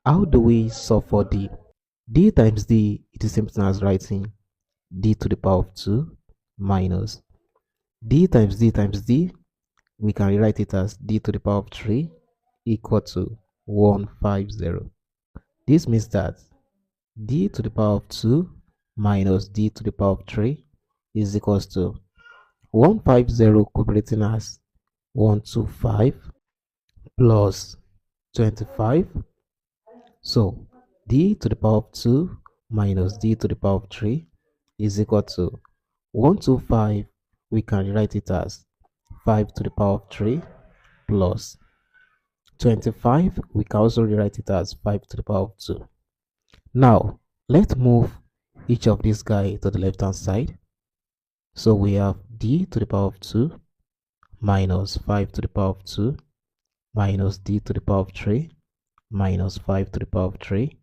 How do we solve for d? D times d, it is same thing as writing d to the power of 2 minus d times d times d. We can rewrite it as d to the power of 3 equal to 150. This means that d to the power of 2 minus d to the power of 3 is equals to 150 could be written as 125 plus 25. So d to the power of 2 minus d to the power of 3 is equal to 125. We can write it as 5 to the power of 3 plus 25. We can also rewrite it as 5 to the power of 2. Now, let's move each of these guys to the left hand side. So we have d to the power of 2 minus 5 to the power of 2 minus d to the power of 3 minus 5 to the power of 3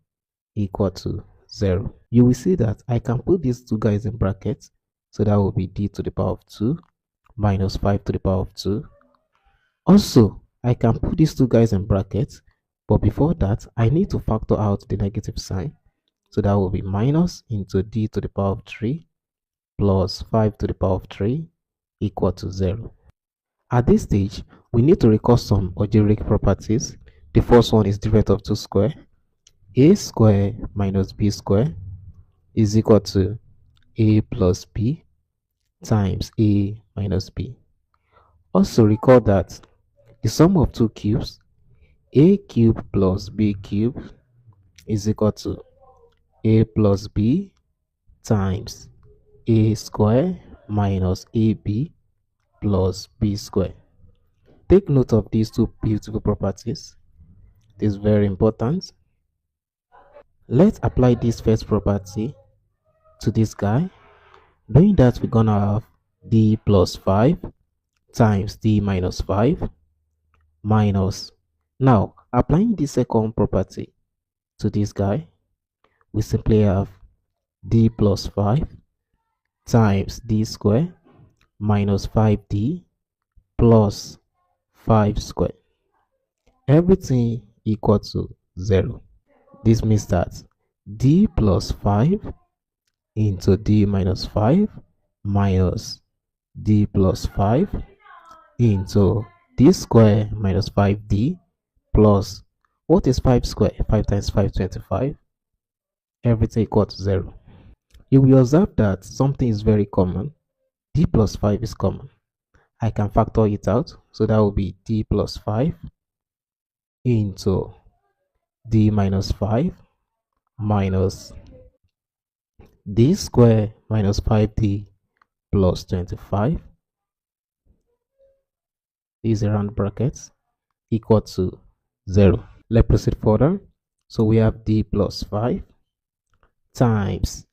equal to 0. You will see that I can put these two guys in brackets. So that will be d to the power of 2 minus 5 to the power of 2. Also, I can put these two guys in brackets. But before that, I need to factor out the negative sign. So that will be minus into d to the power of 3 plus 5 to the power of 3 equal to 0. At this stage, we need to recall some algebraic properties. The first one is derivative of 2 square. A square minus b square is equal to a plus b times a minus b. Also recall that the sum of two cubes, a cube plus b cube, is equal to a plus b times a square minus ab plus b square. Take note of these two beautiful properties. It is very important. Let's apply this first property to this guy. Doing that, we're gonna have d plus 5 times d minus 5 minus. Now, applying the second property to this guy, we simply have d plus 5 times d square minus 5d plus 5 square. Everything equal to 0. This means that d plus 5 into d minus 5 minus d plus 5 into d square minus 5d plus, what is 5 square? 5 times 5, 25. Everything equal to 0. You will observe that something is very common. D plus 5 is common. I can factor it out. So that will be d plus 5 into d minus 5 minus d square minus 5d plus 25. These are round brackets equal to 0. Let's proceed further. So we have d plus 5 times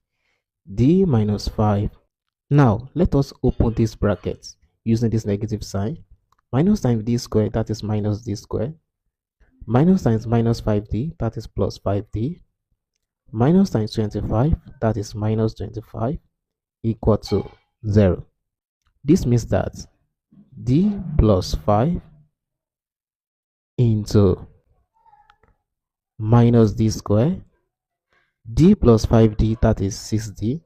d minus 5. Now, let us open these brackets using this negative sign. Minus times d squared, that is minus d squared. Minus times minus 5d, that is plus 5d. Minus times 25, that is minus 25, equal to 0. This means that d plus 5 into minus d squared, d plus 5d, that is 6d,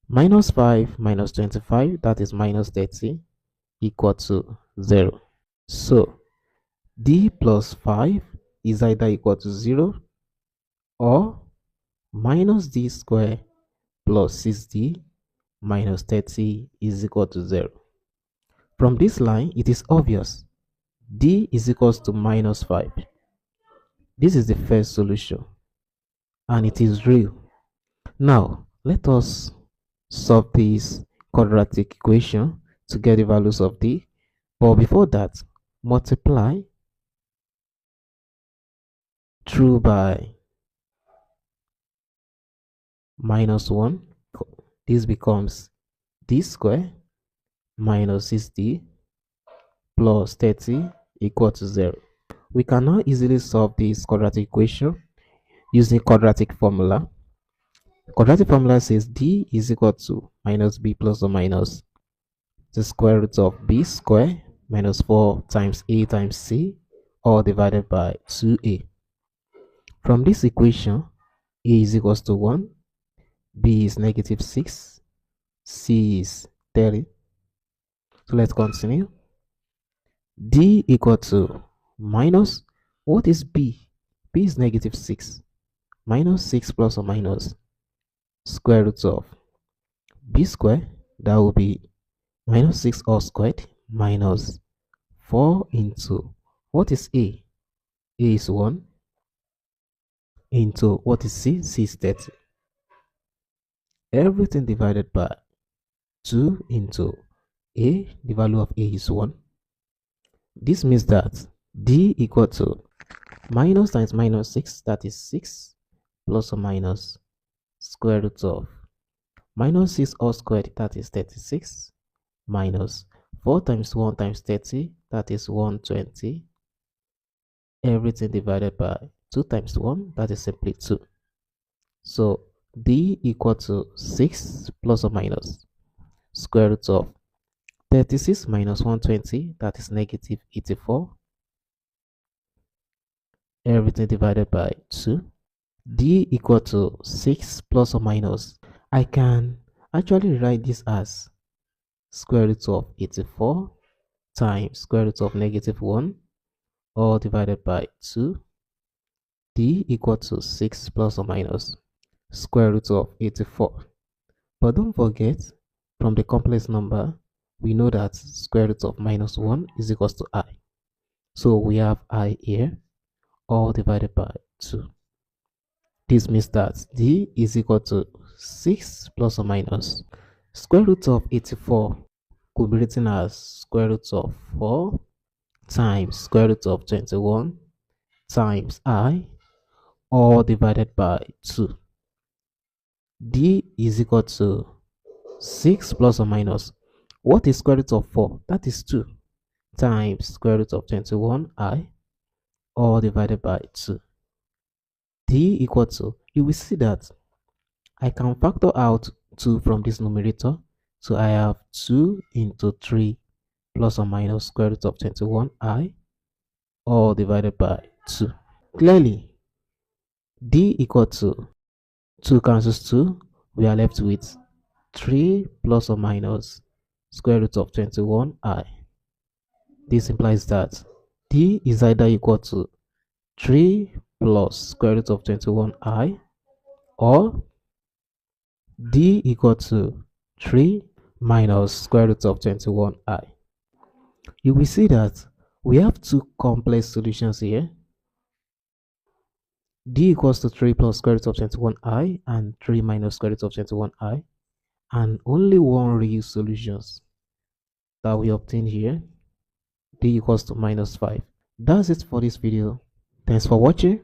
minus 5 minus 25, that is minus 30, equal to 0. So d plus 5 is either equal to 0 or minus d squared plus 6d minus 30 is equal to 0. From this line, it is obvious d is equals to minus 5. This is the first solution, and it is real. Now, let us solve this quadratic equation to get the values of d. But before that, multiply through by minus 1. This becomes d squared minus 6d plus 30 equal to 0. We can now easily solve this quadratic equation using quadratic formula. Quadratic formula says d is equal to minus b plus or minus the square root of b squared minus 4 times a times c, all divided by 2a. From this equation, A is equals to 1, B is negative 6, C is 30. So let's continue. D equal to minus, what is B? B is negative 6, minus 6 plus or minus square root of B square, that will be minus 6 all squared minus 4 into, what is A? A is 1 into, what is C? C is 30. Everything divided by 2 into A, the value of A is 1. This means that D equal to minus times minus 6, that is 6, plus or minus square root of minus 6 all squared, that is 36, minus 4 times 1 times 30, that is 120. Everything divided by 2 times 1, that is simply 2. So D equal to 6 plus or minus square root of 36 minus 120, that is negative 84. Everything divided by 2. D equal to 6 plus or minus, I can actually write this as square root of 84 times square root of negative 1, all divided by 2. D equal to 6 plus or minus square root of 84. But don't forget, from the complex number, we know that square root of minus 1 is equals to I. So we have I here, all divided by 2. This means that D is equal to 6 plus or minus square root of 84 could be written as square root of 4 times square root of 21 times I, all divided by 2. D is equal to 6 plus or minus, what is square root of 4? That is 2 times square root of 21I, all divided by 2. D equal to, you will see that I can factor out 2 from this numerator. So I have 2 into 3 plus or minus square root of 21I, all divided by 2. Clearly, D equal to 2 cancels 2. We are left with 3 plus or minus square root of 21I. This implies that D is either equal to 3 plus square root of 21I, or D equal to 3 minus square root of 21I. You will see that we have two complex solutions here. D equals to 3 plus square root of 21I and 3 minus square root of 21I, and only one real solutions that we obtain here. D equals to minus 5. That's it for this video. Thanks for watching.